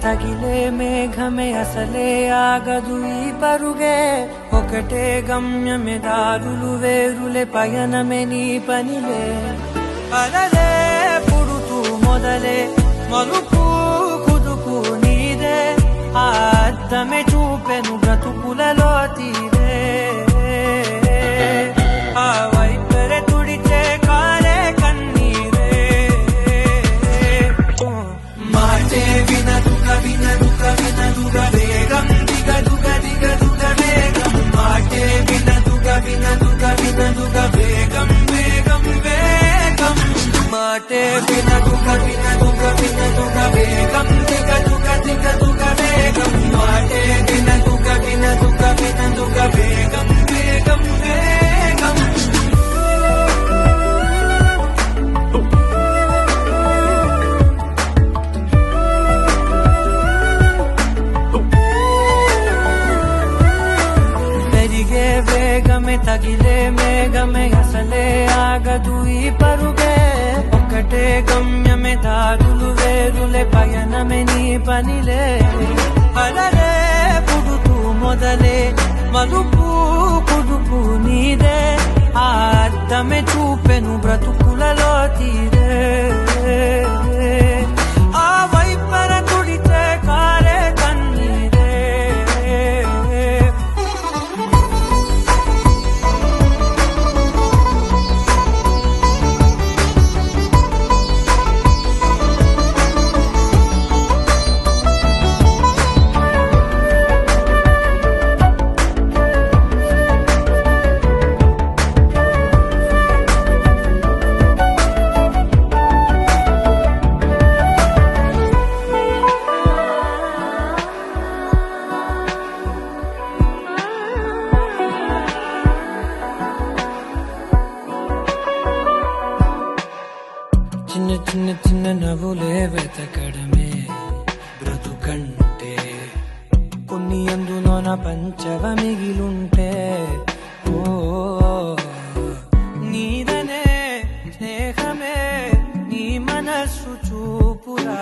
తగిలే మేఘమే అసలే ఆగదు ఈ పరుగే ఒకటే గమ్యమే దారులు వేరులే పయనమే నీ పనిలే అలలే పుడుతూ మొదలే మలుపు కుదుపు నీదే ఆ అద్దమే చూపెను బ్రతుకులలో తీరే ఆ వైపరే తుడిచే కారే కన్నీరే మాటే వినదుగ వేగం దిగదుగ వేగం మాటే వినదుగ వేగం వేగం వేగం మాటే వినదుగ వేగం దిగదుగ వేగం మాటే వినదుగ వేగం వేగం వేగం పెరిగే వేగమే తగిలే మేఘమే అసలే ఆగదు ఈ పరుగే ఒకటే గమ్యమే దారులు వేరులే పయనమే నీ పనిలే అలలే పుడుతూ మొదలే మలుపు కుదుపు నీదే ఆ అద్దమే చూపెను బ్రతుకులలో తీరే ఆ వైపర తుడిచే కారే కన్నీరే చిన్న చిన్న చిన్న నవ్వులే వెతకడమే బ్రతుకంటే కొన్ని అందులోన పంచవ మిగిలుంటే ఓ నీదనే స్నేహమే నీ మనస్సు చూపురా